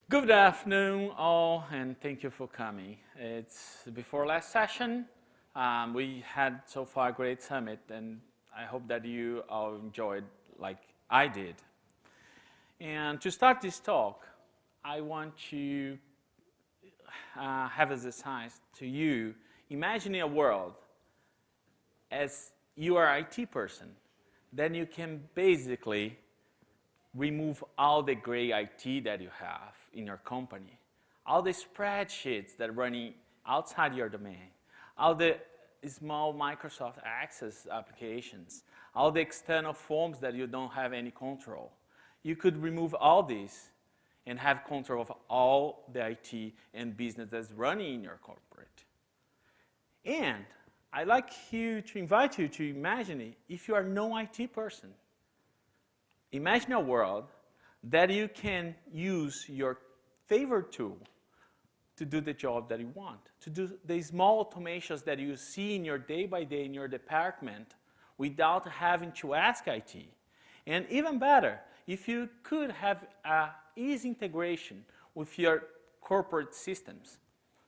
Good afternoon, all, and thank you for coming. It's before last session. We had so far a great summit, and I hope that you all enjoyed like I did. And to start this talk, I want to have as a exercise to you, imagining a world as you are an IT person, then you can basically remove all the gray IT that you have in your company, all the spreadsheets that are running outside your domain, all the small Microsoft Access applications, all the external forms that you don't have any control. You could remove all these and have control of all the IT and business that's running in your corporate. And I'd like to invite you to imagine if you are no IT person. Imagine a world that you can use your favorite tool to do the job that you want, to do the small automations that you see in your day-by-day in your department without having to ask IT. And even better, if you could have an easy integration with your corporate systems,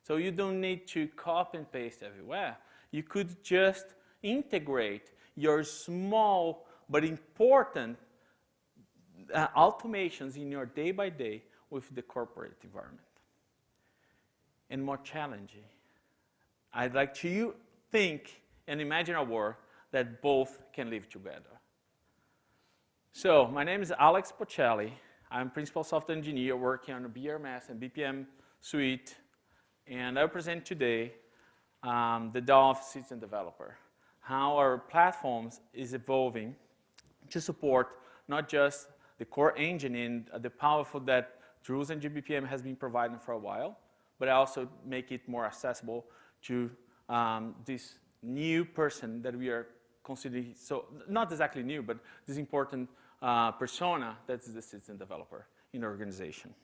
so you don't need to copy and paste everywhere. You could just integrate your small but important automations in your day-by-day with the corporate environment. And more challenging, I'd like to think and imagine a world that both can live together. So, my name is Alex Porcelli. I'm Principal Software Engineer working on the BRMS and BPM suite, and I present today the DAW of Citizen Developer, how our platforms is evolving to support not just the core engine and the powerful that Druze and GBPM has been providing for a while, but also make it more accessible to this new person that we are considering, so not exactly new, but this important persona that's the citizen developer in the organization.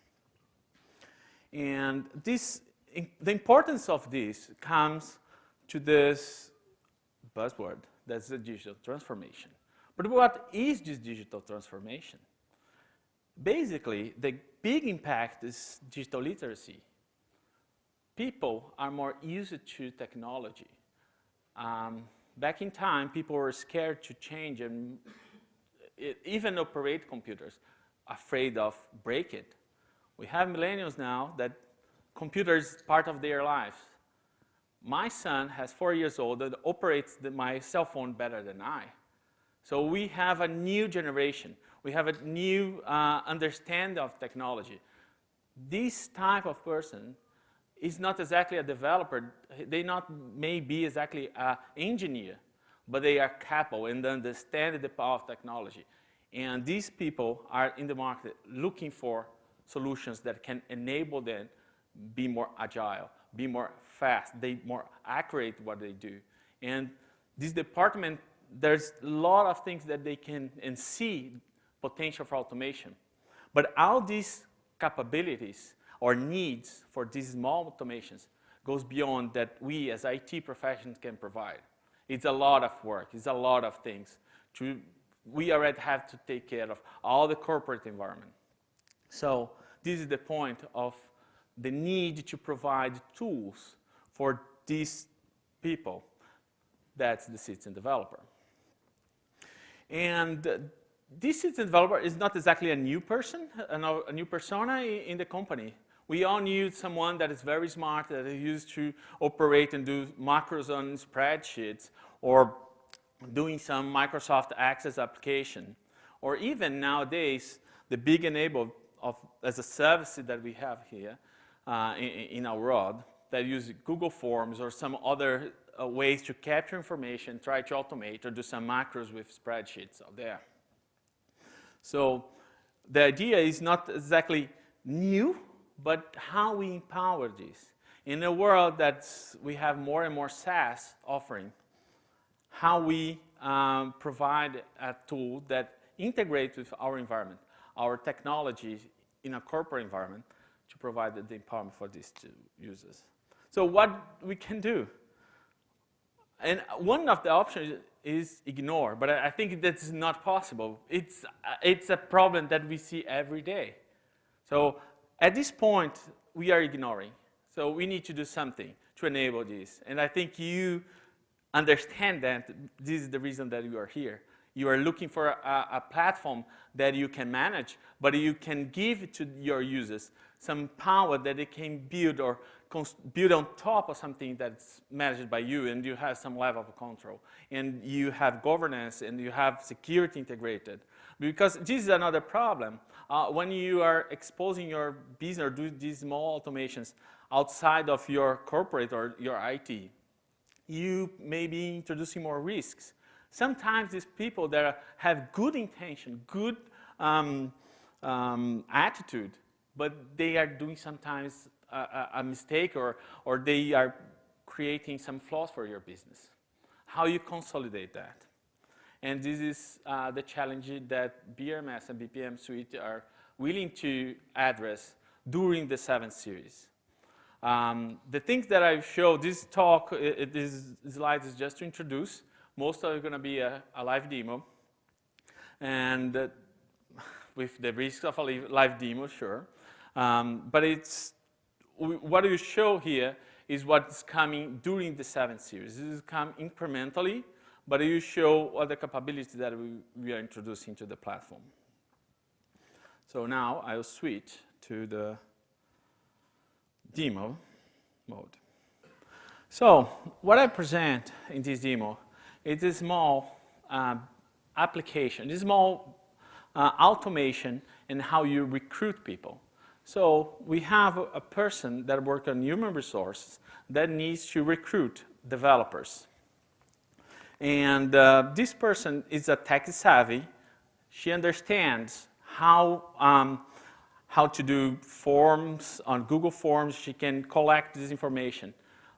And the importance of this comes to this buzzword, that's the digital transformation. But what is this digital transformation? Basically, the big impact is digital literacy. People are more used to technology. Back in time, people were scared to change and even operate computers, afraid of break it. We have millennials now that computers part of their lives. My son has 4 years old that operates my cell phone better than I. So we have a new generation. We have a new understanding of technology. This type of person is not exactly a developer. They not may be exactly an engineer, but they are capable and understand the power of technology. And these people are in the market looking for solutions that can enable them be more agile, be more fast, be more accurate what they do. And this department, there's a lot of things that they can and see potential for automation. But all these capabilities or needs for these small automations goes beyond that we as IT professionals can provide. It's a lot of work. It's a lot of things. We already have to take care of all the corporate environment. So this is the point of the need to provide tools for these people. That's the citizen developer. And this citizen developer is not exactly a new person, a new persona in the company. We all need someone that is very smart, that is used to operate and do macros on spreadsheets, or doing some Microsoft Access application. Or even nowadays, the big enable as a service that we have here in our world that use Google Forms or some other ways to capture information, try to automate, or do some macros with spreadsheets out there. So the idea is not exactly new, but how we empower this. In a world that we have more and more SaaS offering, how we provide a tool that integrates with our environment, our technology in a corporate environment to provide the empowerment for these two users. So what we can do? And one of the options is ignore, but I think that's not possible. It's a problem that we see every day. So at this point, we are ignoring. So we need to do something to enable this. And I think you understand that this is the reason that you are here. You are looking for a platform that you can manage, but you can give to your users some power that they can build or build on top of something that's managed by you, and you have some level of control. And you have governance, and you have security integrated. Because this is another problem. When you are exposing your business or doing these small automations outside of your corporate or your IT, you may be introducing more risks. Sometimes these people that have good intention, good attitude, but they are doing sometimes a mistake or they are creating some flaws for your business. How you consolidate that? And this is the challenge that BRMS and BPM Suite are willing to address during the 7th series. The things that I show, this talk, this slide is just to introduce. Most of it is going to be a live demo. And with the risk of a live demo, sure. But what you show here is what's coming during the 7th series. This is come incrementally, but you show what the capabilities that we are introducing to the platform. So now I'll switch to the demo mode. So what I present in this demo is a small application, a small automation in how you recruit people. So we have a person that works on human resources that needs to recruit developers. And this person is a tech savvy. She understands how to do forms on Google Forms. She can collect this information.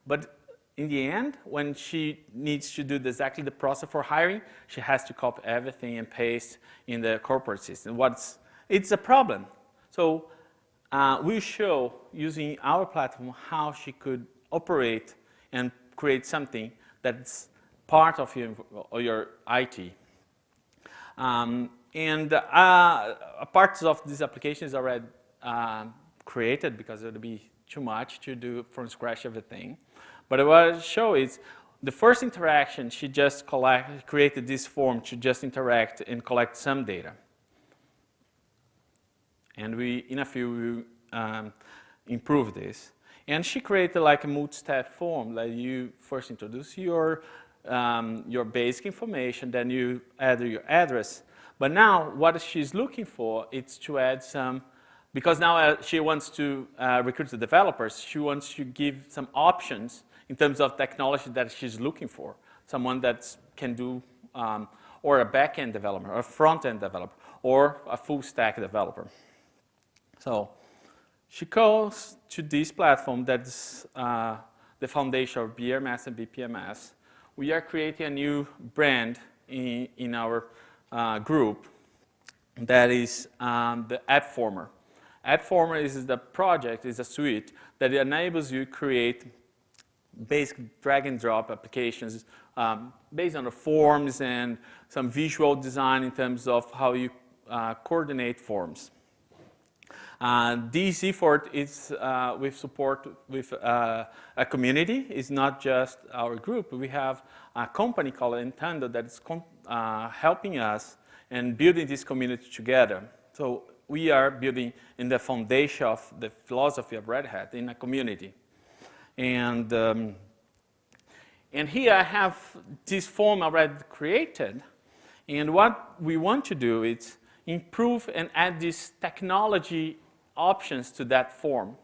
But in the end, when she needs to do exactly the process for hiring, she has to copy everything and paste in the corporate system. It's a problem. So we show, using our platform, how she could operate and create something that's part of your IT. Parts of this application is already created because it would be too much to do from scratch everything. But what I show is the first interaction, she just created this form to just interact and collect some data. And we, in a few, improve this. And she created like a multi-step form, like you first introduce your basic information, then you add your address. But now what she's looking for is to add some, because now she wants to recruit the developers, she wants to give some options in terms of technology that she's looking for. Someone that can do, or a backend developer, or a frontend developer, or a full stack developer. So she goes to this platform that's the foundation of BRMS and BPMS. We are creating a new brand in our group that is the AppFormer. AppFormer is the project, is a suite that enables you to create basic drag and drop applications based on the forms and some visual design in terms of how you coordinate forms. This effort is with support with a community. It's not just our group. We have a company called Nintendo that is helping us and building this community together. So we are building in the foundation of the philosophy of Red Hat in a community. And here I have this form already created. And what we want to do is improve and add this technology options to that form.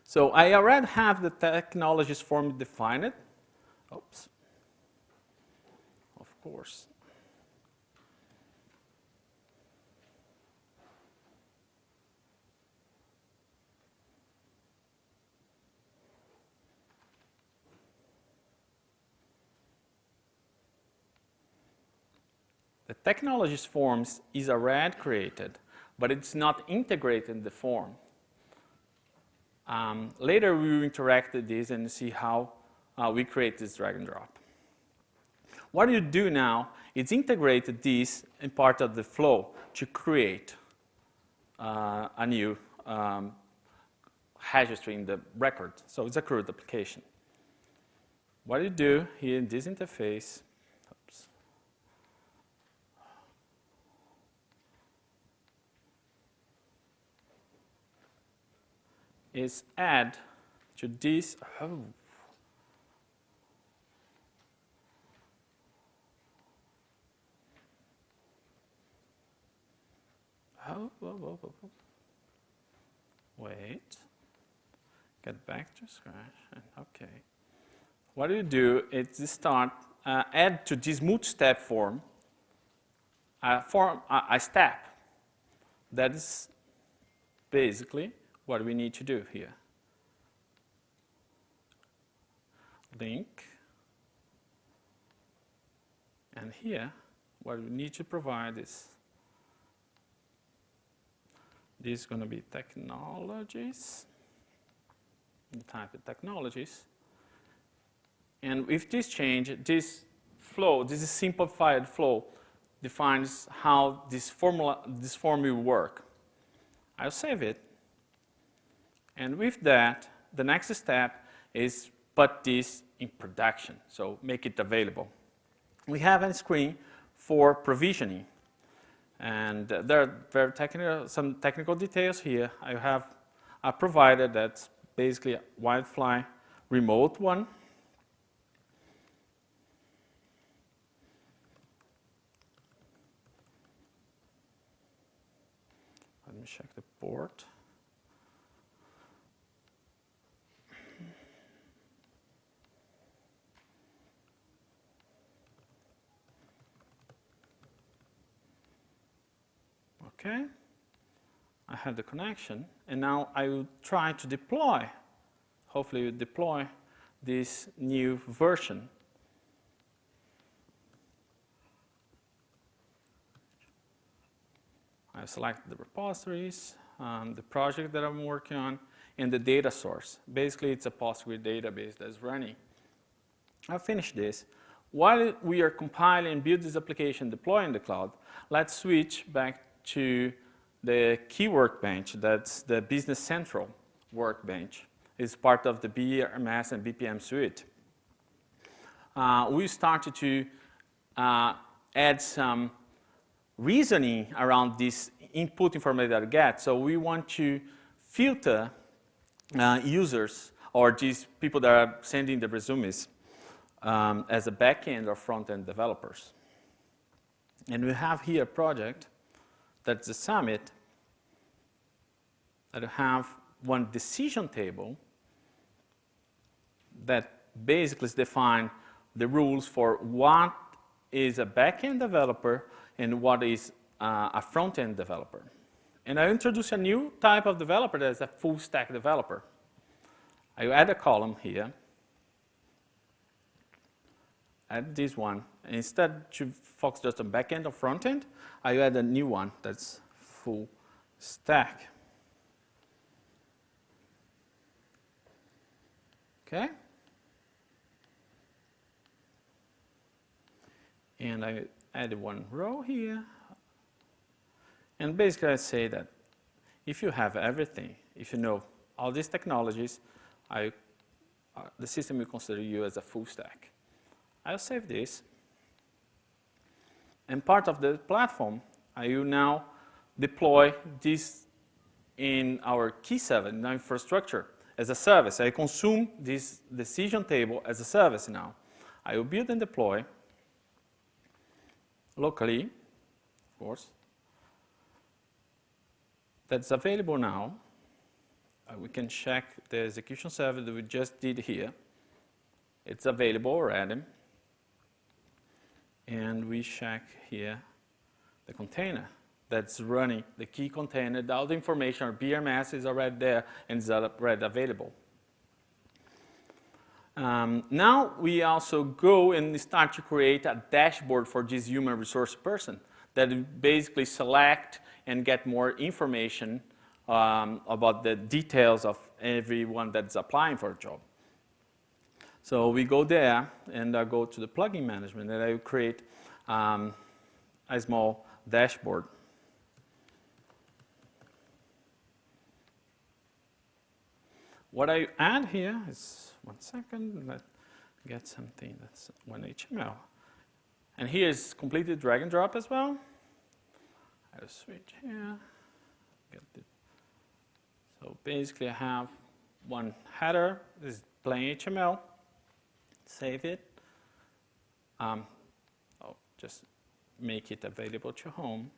So I already have the technologies form defined. Oops. Of course. The technologies forms is already created, but it's not integrated in the form. Later we will interact with this and see how we create this drag and drop. What you do now is integrate this in part of the flow to create a new registry in the record. So it's a CRUD application. What you do here in this interface, oops, is add to this. Wait. Get back to scratch. Okay. What you do is start add to this multi-step form a step. That is basically what we need to do here. Link. And here, what we need to provide is this is going to be technologies. The type of technologies. And with this change, this flow, this is simplified flow, defines how this form will work. I'll save it. And with that, the next step is put this in production, so make it available. We have a screen for provisioning. And there are some technical details here. I have a provider that's basically a Wi-Fi remote one. Let me check the port. Okay, I had the connection, and now I will try to deploy, hopefully deploy this new version. I select the repositories, the project that I'm working on, and the data source. Basically, it's a Postgre database that's running. I'll finish this. While we are compiling and build this application, deploy in the cloud, let's switch back to the key workbench. That's the Business Central workbench. It's part of the BRMS and BPM suite. We started to add some reasoning around this input information that I get. So we want to filter users or these people that are sending the resumes as a backend or front-end developers. And we have here a project that's the summit that have one decision table that basically define the rules for what is a backend developer and what is a front-end developer. And I introduce a new type of developer that's a full stack developer. I add a column here, add this one. And instead to focus just on backend or front-end, I add a new one that's full stack. Okay? And I added one row here. And basically I say that if you have everything, if you know all these technologies, the system will consider you as a full stack. I'll save this. And part of the platform, I will now deploy this in our key service, in our infrastructure, as a service. I consume this decision table as a service now. I will build and deploy locally, of course. That's available now. We can check the execution service that we just did here. It's available already. And we check here the container that's running, the key container. All the information, our BRMS is already there and is already available. Now we also go and start to create a dashboard for this human resource person that will basically select and get more information about the details of everyone that's applying for a job. So we go there and I go to the plugin management and I will create a small dashboard. what I add here is, 1 second, let's get something that's one HTML. And here is completely drag and drop as well. I'll switch here. Get it. So basically I have one header, this is plain HTML. Save it. I'll just make it available to home.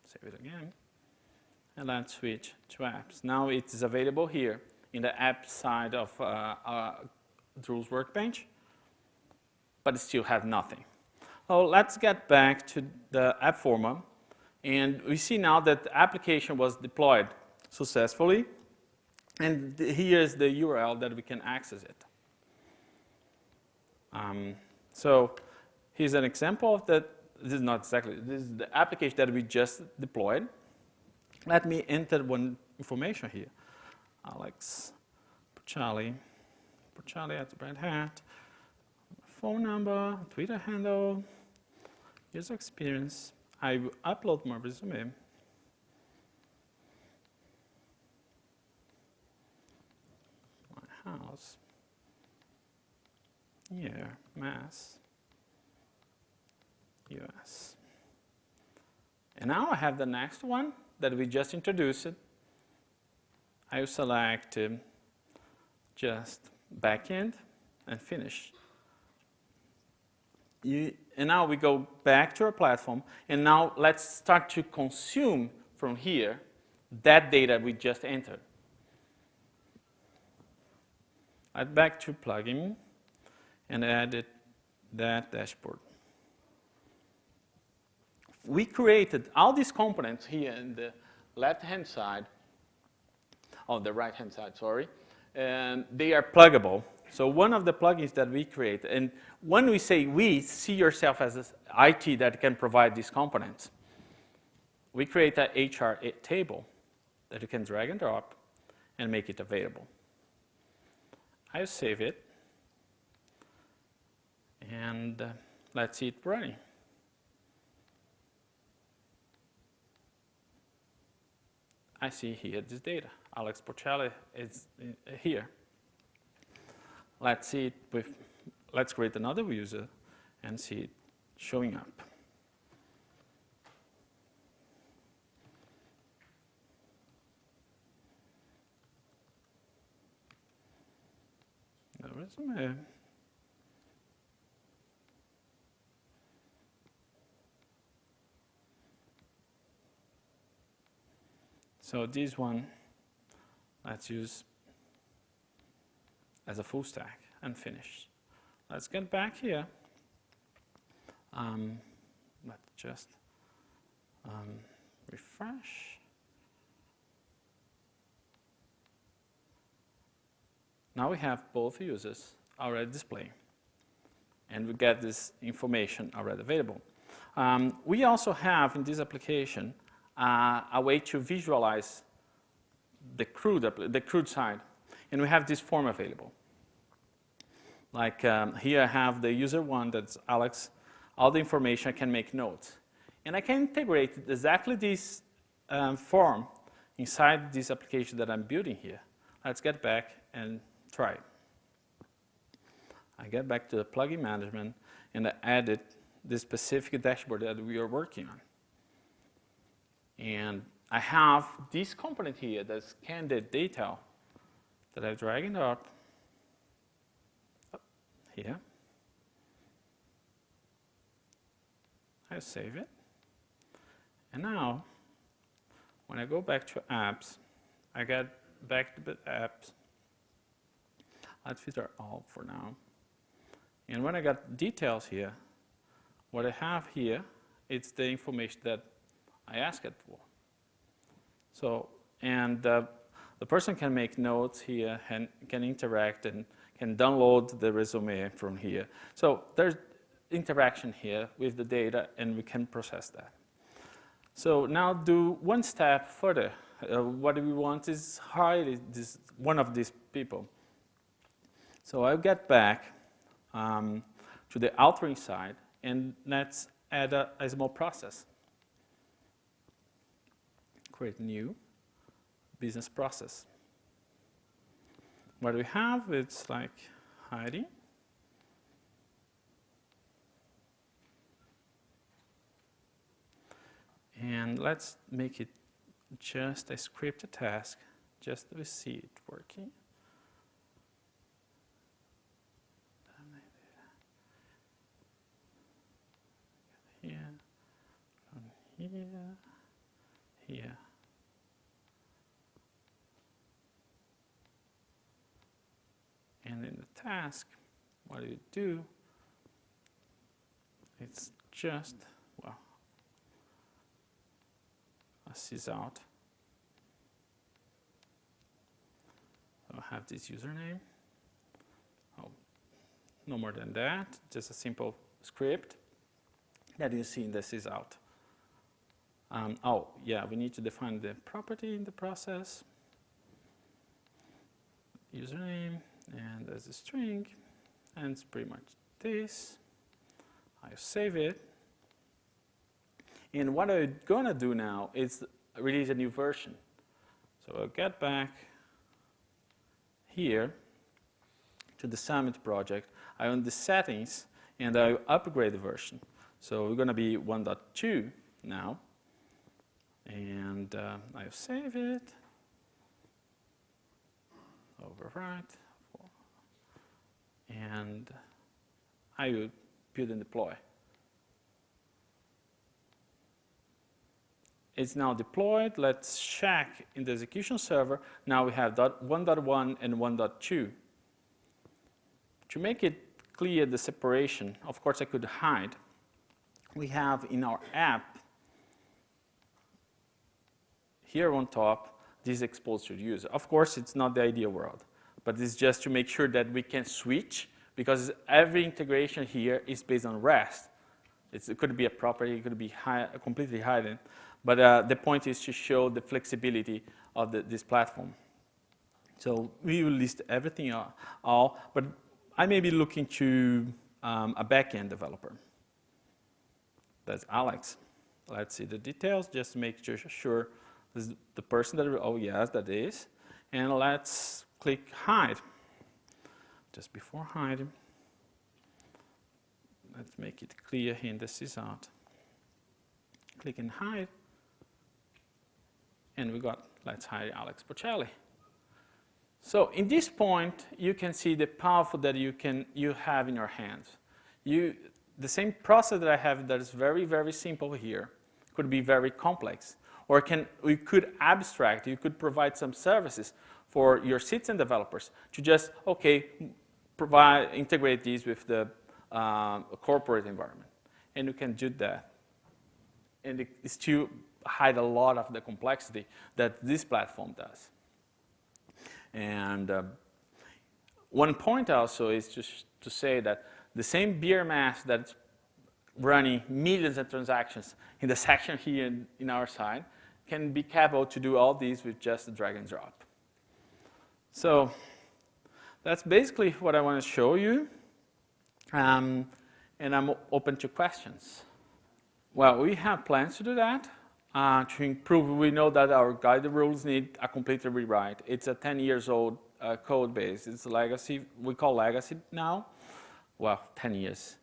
Save it again. And let's switch to apps. Now it is available here in the app side of Drew's workbench, but it still has nothing. So let's get back to the app format. And we see now that the application was deployed successfully. And here's the URL that we can access it. So here's an example of that. This is not exactly, this is the application that we just deployed. Let me enter one information here. Alex Porcelli at Red Hat, phone number, Twitter handle, user experience. I will upload my resume. My house, year, Mass, US. And now I have the next one that we just introduced. I will select just Backend and finish. And now we go back to our platform, and now let's start to consume from here that data we just entered. Add back to plugin and added that dashboard. We created all these components here in the left-hand side, on the right-hand side, sorry, and they are pluggable. So one of the plugins that we create, and when we say we, see yourself as IT that can provide these components. We create an HR table that you can drag and drop and make it available. I'll save it, and let's see it running. I see here this data. Alex Porcelli is here. Let's see it with, let's create another user and see it showing up. The resume. So this one, let's use as a full stack and finish. Let's get back here. Let's just refresh. Now we have both users already displaying, and we get this information already available. We also have in this application a way to visualize the CRUD side, and we have this form available. Like here I have the user one, that's Alex. All the information, I can make notes. And I can integrate exactly this form inside this application that I'm building here. Let's get back and try it. I get back to the plugin management, and I added this specific dashboard that we are working on. And I have this component here that scan the data that I drag and drop here. I save it. And now, when I go back to apps, I get back to the apps. Let's filter all for now. And when I got details here, what I have here, it's the information that I asked it for. So, and the person can make notes here and can interact and can download the resume from here. So there's interaction here with the data, and we can process that. So now do one step further. What we want is hire one of these people. So I'll get back to the authoring side, and let's add a small process. Create new, business process. What we have, it's like Heidi. And let's make it just a scripted task, just to see it working. Here, from here, here. And in the task, what do you do? It's just, well, a sysout. So I have this username. Oh, no more than that, just a simple script that you see in the sysout. Oh, yeah, we need to define the property in the process. Username, and there's a string, and it's pretty much this. I save it. And what I'm gonna do now is release a new version. So I'll get back here to the Summit project. I own the settings, and I upgrade the version. So we're gonna be 1.2 now. And I'll save it. Overwrite. And I will build and deploy. It's now deployed. Let's check in the execution server. Now we have 1.1 and 1.2. To make it clear the separation, of course I could hide. We have in our app, here on top, this exposed to the user. Of course, it's not the ideal world, but it's just to make sure that we can switch, because every integration here is based on REST. It could be a property, it could be completely hidden, but the point is to show the flexibility of this platform. So we will list everything all, but I may be looking to a backend developer. That's Alex. Let's see the details, just to make sure this is the person that, oh yes, that is. And let's click hide. Just before hide, let's make it clear here in the sysout. Click and hide. And we got, let's hide Alex Porcelli. So in this point, you can see the power that you have in your hands. The same process that I have that is very, very simple here could be very complex. Or we could abstract, you could provide some services for your citizen developers to just, okay, integrate these with the corporate environment. And you can do that. And it still hide a lot of the complexity that this platform does. And one point also is just to say that the same BRMS that's running millions of transactions in the section here in our side can be capable to do all these with just a drag and drop. So that's basically what I want to show you. And I'm open to questions. Well, we have plans to do that. To improve, we know that our guided rules need a complete rewrite. It's a 10 years old code base. It's legacy. We call legacy now. Well, 10 years.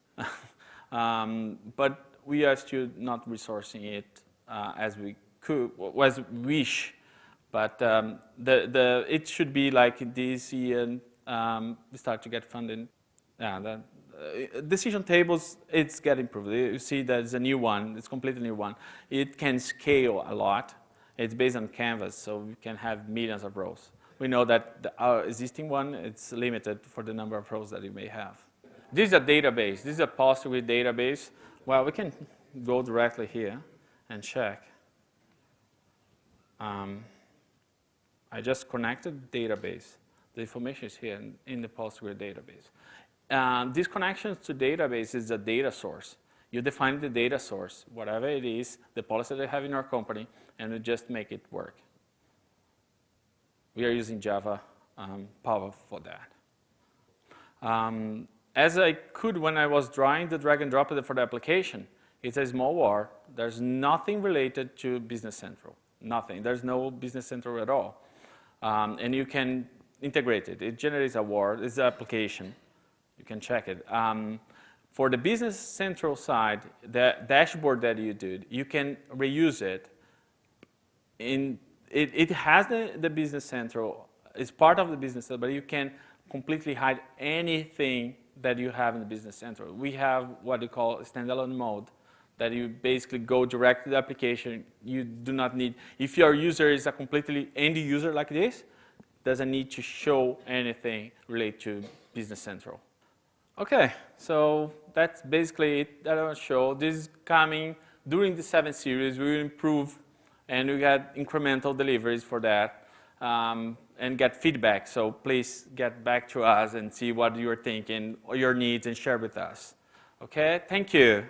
But we are still not resourcing it as we could, as we wish. But it should be like this year, we start to get funding. Yeah, decision tables, it's getting improved. You see there's a new one, it's a completely new one. It can scale a lot. It's based on Canvas, so we can have millions of rows. We know that our existing one, it's limited for the number of rows that you may have. This is a database. This is a Postgre database. Well, we can go directly here and check. I just connected the database. The information is here in the Postgre database. These connections to database is a data source. You define the data source, whatever it is, the policy that you have in your company, and you just make it work. We are using Java Power for that. As I could when I was drawing the drag and drop for the application, it's a small war. There's nothing related to Business Central. Nothing. There's no Business Central at all. And you can integrate it. It generates a word. It's an application. You can check it. For the Business Central side, the dashboard that you did, you can reuse it. It has the Business Central. It's part of the Business Central, but you can completely hide anything that you have in the Business Central. We have what we call standalone mode, that you basically go direct to the application. You do not need, if your user is a completely end user like this, doesn't need to show anything related to Business Central. Okay, so that's basically it that I want to show. This is coming during the 7 series. We will improve, and we got incremental deliveries for that, and get feedback. So please get back to us and see what you're thinking, or your needs, and share with us. Okay, thank you.